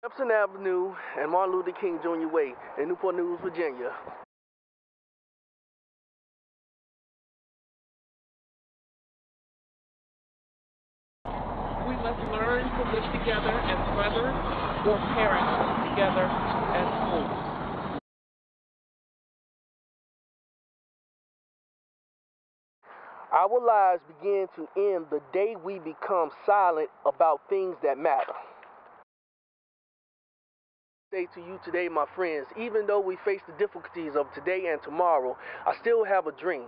Jefferson Avenue and Martin Luther King Jr. Way in Newport News, Virginia. We must learn to live together as brothers or parents together as schools. Our lives begin to end the day we become silent about things that matter. Say to you today, my friends, even though we face the difficulties of today and tomorrow, I still have a dream.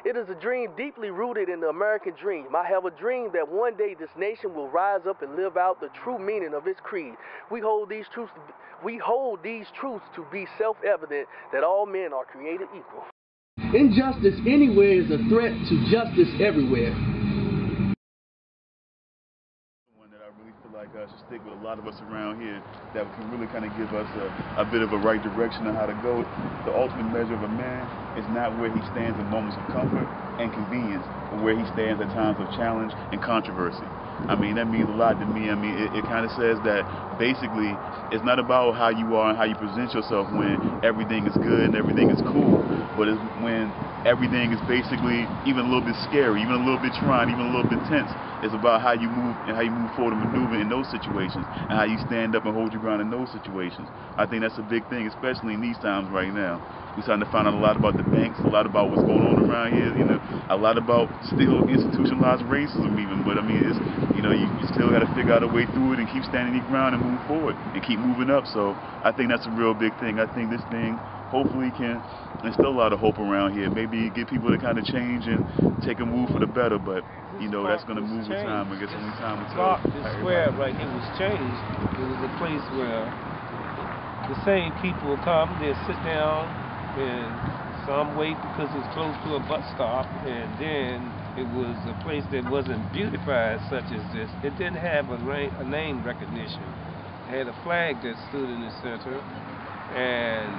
It is a dream deeply rooted in the American dream. I have a dream that one day this nation will rise up and live out the true meaning of its creed. We hold these truths to be self-evident that all men are created equal. Injustice anywhere is a threat to justice everywhere. Like should stick with a lot of us around here that can really kind of give us a bit of a right direction on how to go. The ultimate measure of a man is not where he stands in moments of comfort and convenience, but where he stands at times of challenge and controversy. I mean, that means a lot to me. I mean, it kind of says that basically it's not about how you are and how you present yourself when everything is good and everything is cool, but it's when everything is basically even a little bit scary, even a little bit trying, even a little bit tense. It's about how you move and how you move forward and maneuver in those situations and how you stand up and hold your ground in those situations. I think that's a big thing, especially in these times right now. We're starting to find out a lot about the banks, a lot about what's going on around here, you know, a lot about still institutionalized racism even, but I mean, it's, you know, you still got to figure out a way through it and keep standing your ground and move forward and keep moving up. So I think that's a real big thing. I think this thing hopefully can instill a lot of hope around here. Maybe get people to kind of change and take a move for the better, but you know, that's going to move with time. I guess only time will tell. This square right here was changed. It was a place where the same people would come, they'd sit down, and some wait because it's close to a bus stop, and then it was a place that wasn't beautified such as this. It didn't have a name recognition. It had a flag that stood in the center, and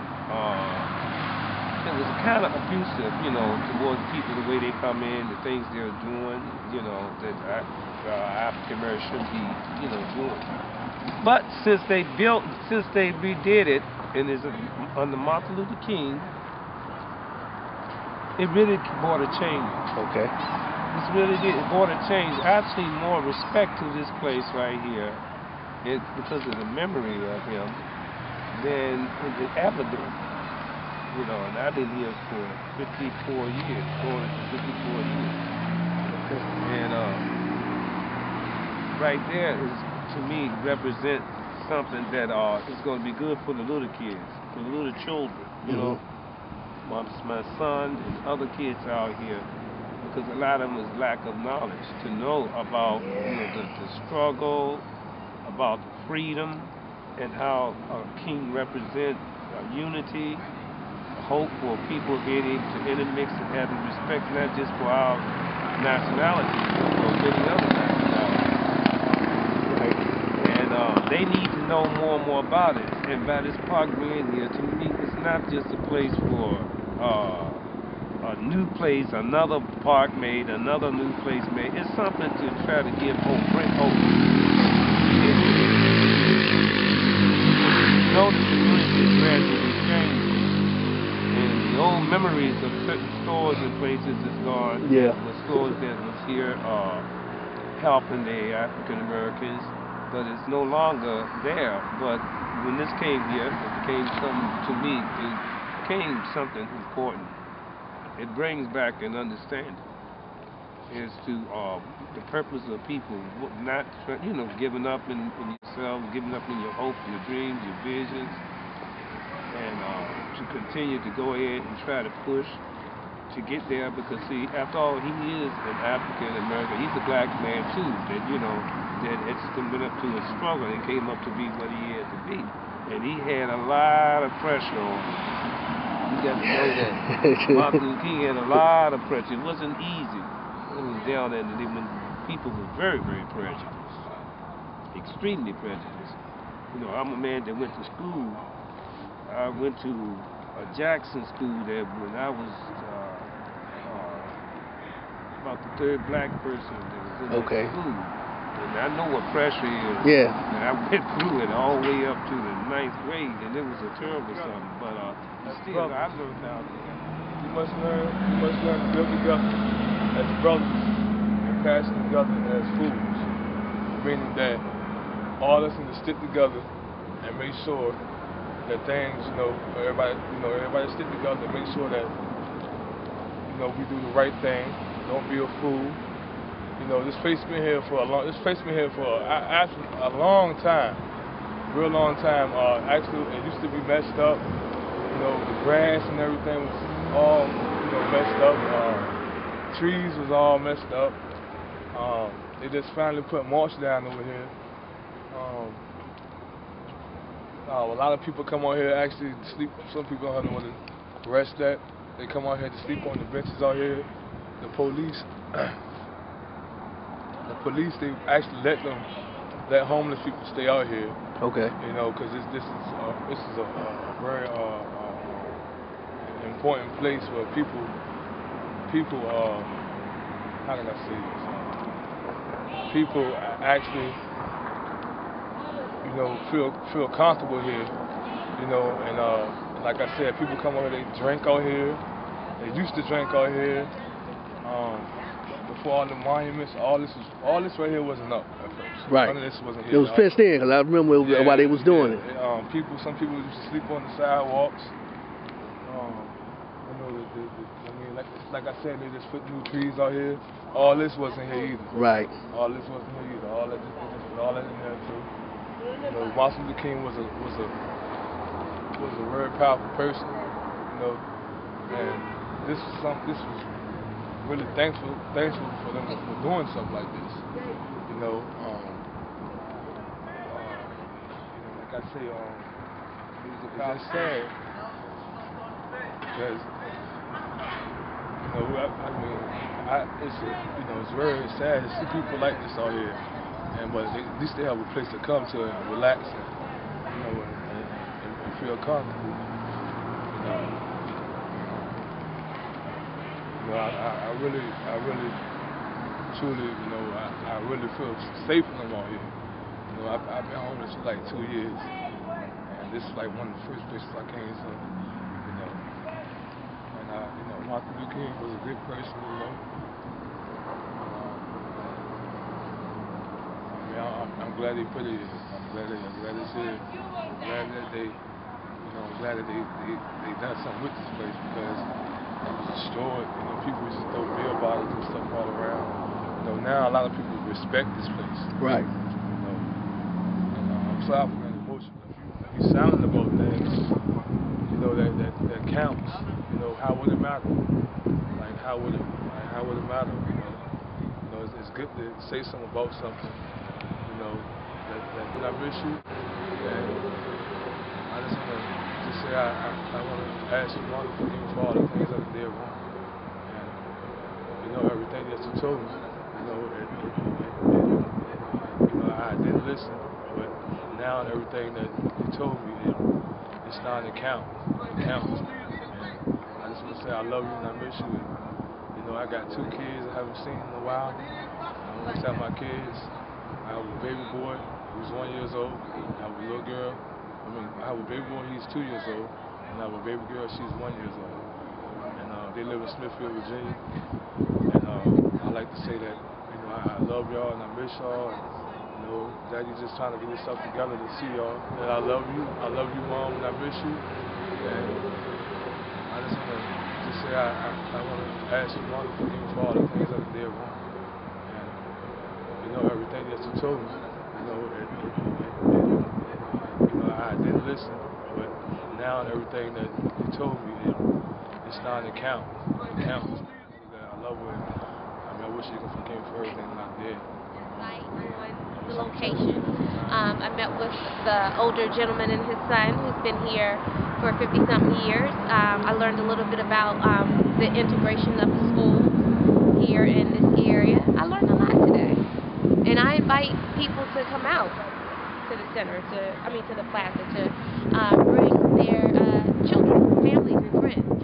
it was kind of abusive, you know, towards people, the way they come in, the things they're doing, you know, that African Americans shouldn't be, you know, doing. But since they redid it, and it's under Martin Luther King, it really brought a change. Okay. This really did. It brought a change. I've seen more respect to this place right here, because of the memory of him, than it ever did. You know, and I've been here for 54 years, going to 54 years. And right there is, to me, represents something that is going to be good for the little kids, for the little children. You know, my son and other kids out here, because a lot of them is lack of knowledge to know about you know, the struggle, about the freedom, and how King represents unity. Hope for people being able to intermix and having respect not just for our nationality, but for many other nationalities. Right. And they need to know more and more about it. And by this park being here, to me, it's not just a place for a new place, another park made, another new place made. It's something to try to give hope, bring hope. You know, the community is gradually changing. The old memories of certain stores and places is gone. Yeah. The stores that was here helping the African Americans, but it's no longer there. But when this came here, it became something, to me, it became something important. It brings back an understanding as to the purpose of people not, you know, giving up in yourself, giving up in your hopes, your dreams, your visions, and to continue to go ahead and try to push to get there, because see, after all, he is an African American. He's a black man too, that, you know, that it's been up to a struggle and came up to be what he had to be. And he had a lot of pressure on him. You got to know that. Martin Luther King had a lot of pressure. It wasn't easy. It was down there when people were very, very prejudiced. Extremely prejudiced. You know, I'm a man that went to school. I went to a Jackson school there when I was about the third black person that was in that school. And I know what pressure is. Yeah. And I went through it all the way up to the 9th grade, and it was a terrible something. But still, I learned how to. You must learn to live together as brothers and passion together as fools. Meaning that all of us need to stick together and make sure that things, everybody stick together and make sure that, we do the right thing. Don't be a fool. This place been here for a long time, real long time. Actually, it used to be messed up. The grass and everything was all, messed up. Trees was all messed up. They just finally put mulch down over here. A lot of people come out here actually to sleep. Some people don't know where to rest at. They come out here to sleep on the benches out here. The police, they actually let homeless people stay out here. Okay. Because this is a very important place where people how can I say this? People actually feel comfortable here. And like I said, people come over here, they drink out here. They used to drink out here. Before all the monuments, all this right here wasn't up at first. Right. None of this wasn't here. It was fenced in, because I remember why they was doing it. Some people used to sleep on the sidewalks. Like I said, they just put new trees out here. All this wasn't here either. Right. All this wasn't here either. All that in there too. Martin Luther King was a very powerful person. And this was really thankful for them for doing something like this. Like I say, it's just sad because it's very sad to see people like this out here, but at least they have a place to come to and relax and feel comfortable. I really, truly, I really feel safe when I'm out here. I've been homeless for like 2 years, and this is like one of the first places I came to. And Martin Luther King was a good person, I'm glad they put it here. I'm glad it's here. I'm glad that they done something with this place because it was destroyed. People used to throw beer bottles and stuff all around. Now a lot of people respect this place. Right. And I'm sorry for being emotional. If you silent about things, that counts. How would it matter? Like how would it matter? It's good to say something about something. That I miss you. And I just want to say I want to ask you, Mom, to forgive me for all the things I did wrong. And everything that you told me, I didn't listen, but now everything that you told me, it's starting to count. It counts. And I just want to say I love you and I miss you. And, I got 2 kids I haven't seen in a while. I want to tell my kids I have a baby boy who's 1 year old. I have a little girl. I have a baby boy, he's 2 years old. And I have a baby girl, she's 1 year old. And they live in Smithfield, Virginia. And I like to say that, I love y'all and I miss y'all. And, Daddy's just trying to get himself together to see y'all. And I love you. I love you, Mom, and I miss you. And I just want to say I want to ask you, Mom, to forgive me for all the things I did wrong. And, everything that you told me, I didn't listen, but now everything that you told me, it's starting to count. It counts. I love her. I wish you could forgive me for everything that I did. On the location, I met with the older gentleman and his son who's been here for 50-something years. I learned a little bit about the integration of the schools here in this area. I learned a lot today. And I invite people to come out to the center, to the Plaza, to bring their children, families, and friends.